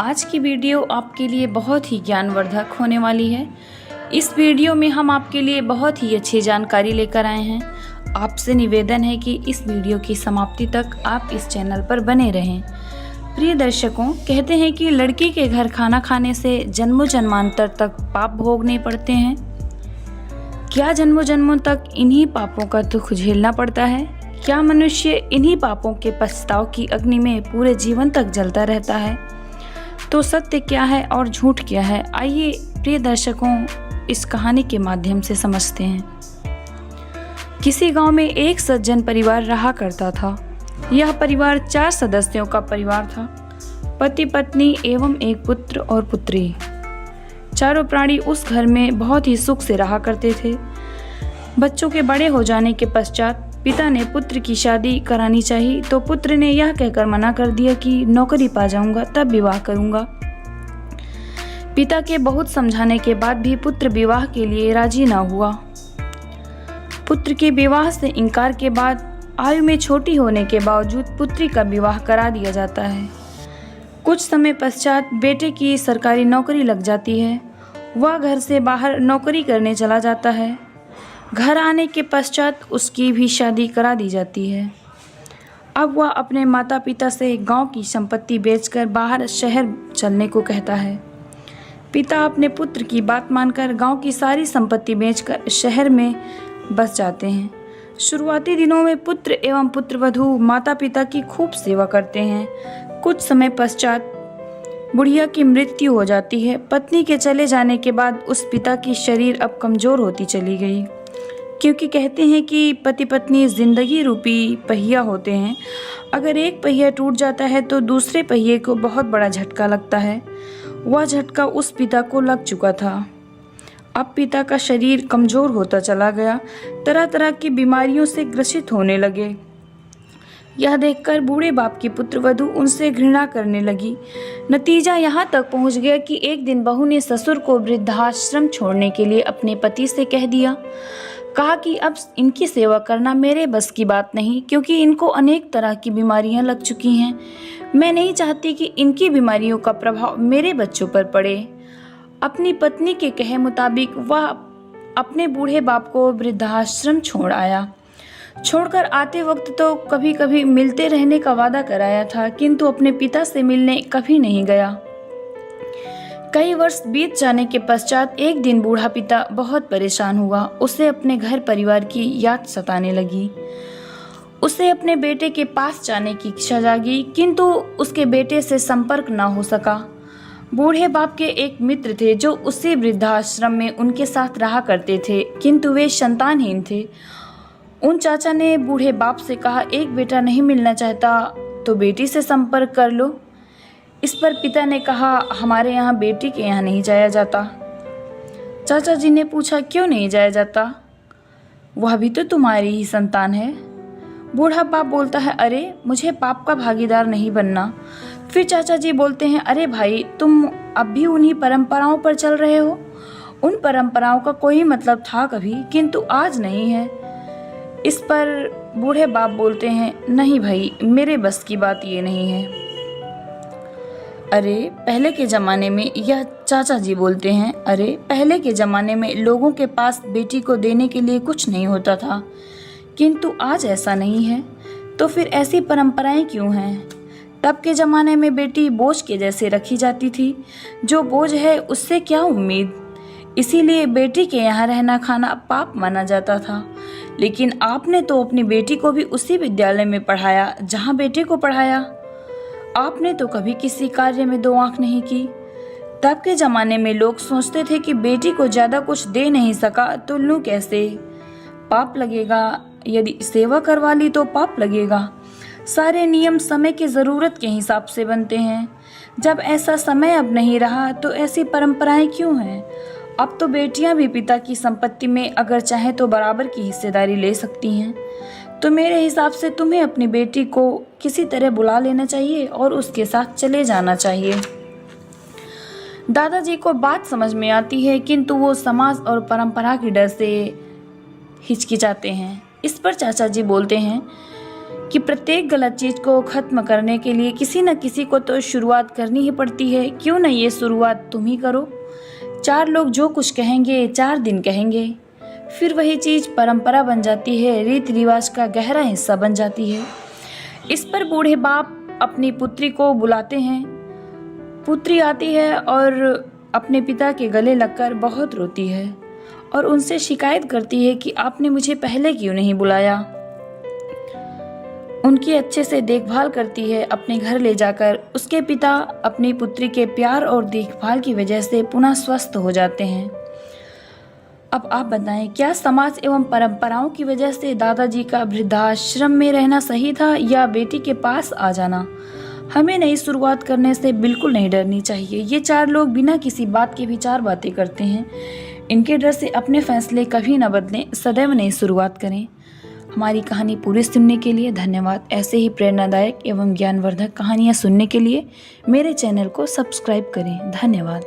आज की वीडियो आपके लिए बहुत ही ज्ञानवर्धक होने वाली है। इस वीडियो में हम आपके लिए बहुत ही अच्छी जानकारी लेकर आए हैं। आपसे निवेदन है कि इस वीडियो की समाप्ति तक आप इस चैनल पर बने रहें। प्रिय दर्शकों, कहते हैं कि लड़की के घर खाना खाने से जन्मों जन्मांतर तक पाप भोगने पड़ते हैं। क्या जन्मों जन्मों तक इन्हीं पापों का दुख झेलना पड़ता है? क्या मनुष्य इन्हीं पापों के पछताव की अग्नि में पूरे जीवन तक जलता रहता है? तो सत्य क्या है और झूठ क्या है, आइए प्रिय दर्शकों इस कहानी के माध्यम से समझते हैं। किसी गांव में एक सज्जन परिवार रहा करता था। यह परिवार 4 सदस्यों का परिवार था, पति पत्नी एवं एक पुत्र और पुत्री। चारों प्राणी उस घर में बहुत ही सुख से रहा करते थे। बच्चों के बड़े हो जाने के पश्चात पिता ने पुत्र की शादी करानी चाहिए, तो पुत्र ने यह कहकर मना कर दिया कि नौकरी पा जाऊंगा तब विवाह करूंगा। पिता के बहुत समझाने के बाद भी पुत्र विवाह के लिए राजी न हुआ। पुत्र के विवाह से इनकार के बाद आयु में छोटी होने के बावजूद पुत्री का विवाह करा दिया जाता है। कुछ समय पश्चात बेटे की सरकारी नौकरी लग जाती है। वह घर से बाहर नौकरी करने चला जाता है। घर आने के पश्चात उसकी भी शादी करा दी जाती है। अब वह अपने माता पिता से गांव की संपत्ति बेचकर बाहर शहर चलने को कहता है। पिता अपने पुत्र की बात मानकर गांव की सारी संपत्ति बेचकर शहर में बस जाते हैं। शुरुआती दिनों में पुत्र एवं पुत्रवधू माता पिता की खूब सेवा करते हैं। कुछ समय पश्चात बुढ़िया की मृत्यु हो जाती है। पत्नी के चले जाने के बाद उस पिता की शरीर अब कमजोर होती चली गई, क्योंकि कहते हैं कि पति पत्नी जिंदगी रूपी पहिया होते हैं। अगर एक पहिया टूट जाता है तो दूसरे पहिए को बहुत बड़ा झटका लगता है। वह झटका उस पिता को लग चुका था। अब पिता का शरीर कमजोर होता चला गया, तरह तरह की बीमारियों से ग्रसित होने लगे। यह देखकर बूढ़े बाप की पुत्रवधू उनसे घृणा करने लगी। नतीजा यहाँ तक पहुँच गया कि एक दिन बहू ने ससुर को वृद्धाश्रम छोड़ने के लिए अपने पति से कह दिया। कहा कि अब इनकी सेवा करना मेरे बस की बात नहीं, क्योंकि इनको अनेक तरह की बीमारियां लग चुकी हैं। मैं नहीं चाहती कि इनकी बीमारियों का प्रभाव मेरे बच्चों पर पड़े। अपनी पत्नी के कहे मुताबिक वह अपने बूढ़े बाप को वृद्धाश्रम छोड़ आया। छोड़कर आते वक्त तो कभी कभी मिलते रहने का वादा कराया था, किंतु अपने पिता से मिलने कभी नहीं गया। कई वर्ष बीत जाने के पश्चात एक दिन बूढ़ा पिता बहुत परेशान हुआ। उसे अपने घर परिवार की याद सताने लगी। उसे अपने बेटे के पास जाने की इच्छा जागी, किंतु उसके बेटे से संपर्क न हो सका। बूढ़े बाप के एक मित्र थे जो उसी वृद्धाश्रम में उनके साथ रहा करते थे, किंतु वे संतानहीन थे। उन चाचा ने बूढ़े बाप से कहा, एक बेटा नहीं मिलना चाहता तो बेटी से संपर्क कर लो। इस पर पिता ने कहा, हमारे यहाँ बेटी के यहाँ नहीं जाया जाता। चाचा जी ने पूछा, क्यों नहीं जाया जाता? वह भी तो तुम्हारी ही संतान है। बूढ़ा बाप बोलता है, अरे मुझे पाप का भागीदार नहीं बनना। फिर चाचा जी बोलते हैं, अरे भाई, तुम अब भी उन्हीं परंपराओं पर चल रहे हो। उन परंपराओं का कोई मतलब था कभी, किंतु आज नहीं है। इस पर बूढ़े बाप बोलते हैं, नहीं भाई, मेरे बस की बात ये नहीं है। अरे पहले के ज़माने में, यह चाचा जी बोलते हैं, अरे पहले के ज़माने में लोगों के पास बेटी को देने के लिए कुछ नहीं होता था, किंतु आज ऐसा नहीं है। तो फिर ऐसी परंपराएं क्यों हैं? तब के ज़माने में बेटी बोझ के जैसे रखी जाती थी। जो बोझ है उससे क्या उम्मीद। इसीलिए बेटी के यहाँ रहना खाना पाप माना जाता था। लेकिन आपने तो अपनी बेटी को भी उसी विद्यालय में पढ़ाया जहाँ बेटे को पढ़ाया। आपने तो कभी किसी कार्य में दो आंख नहीं की। तब के ज़माने में लोग सोचते थे कि बेटी को ज़्यादा कुछ दे नहीं सका तो लूँ कैसे, पाप लगेगा। यदि सेवा करवा ली तो पाप लगेगा। सारे नियम समय की ज़रूरत के हिसाब से बनते हैं। जब ऐसा समय अब नहीं रहा तो ऐसी परंपराएं क्यों हैं? अब तो बेटियां भी पिता की संपत्ति में अगर चाहें तो बराबर की हिस्सेदारी ले सकती हैं। तो मेरे हिसाब से तुम्हें अपनी बेटी को किसी तरह बुला लेना चाहिए और उसके साथ चले जाना चाहिए। दादाजी को बात समझ में आती है, किंतु वो समाज और परंपरा के डर से हिचकिचाते हैं। इस पर चाचा जी बोलते हैं कि प्रत्येक गलत चीज़ को ख़त्म करने के लिए किसी न किसी को तो शुरुआत करनी ही पड़ती है। क्यों न ये शुरुआत तुम ही करो। 4 लोग जो कुछ कहेंगे 4 दिन कहेंगे, फिर वही चीज़ परंपरा बन जाती है, रीति रिवाज का गहरा हिस्सा बन जाती है। इस पर बूढ़े बाप अपनी पुत्री को बुलाते हैं। पुत्री आती है और अपने पिता के गले लगकर बहुत रोती है और उनसे शिकायत करती है कि आपने मुझे पहले क्यों नहीं बुलाया। उनकी अच्छे से देखभाल करती है। अपने घर ले जाकर उसके पिता अपनी पुत्री के प्यार और देखभाल की वजह से पुनः स्वस्थ हो जाते हैं। अब आप बताएं, क्या समाज एवं परंपराओं की वजह से दादाजी का वृद्धाश्रम में रहना सही था या बेटी के पास आ जाना? हमें नई शुरुआत करने से बिल्कुल नहीं डरनी चाहिए। ये 4 लोग बिना किसी बात के भी 4 बातें करते हैं। इनके डर से अपने फैसले कभी न बदलें, सदैव नई शुरुआत करें। हमारी कहानी पूरी सुनने के लिए धन्यवाद। ऐसे ही प्रेरणादायक एवं ज्ञानवर्धक कहानियाँ सुनने के लिए मेरे चैनल को सब्सक्राइब करें। धन्यवाद।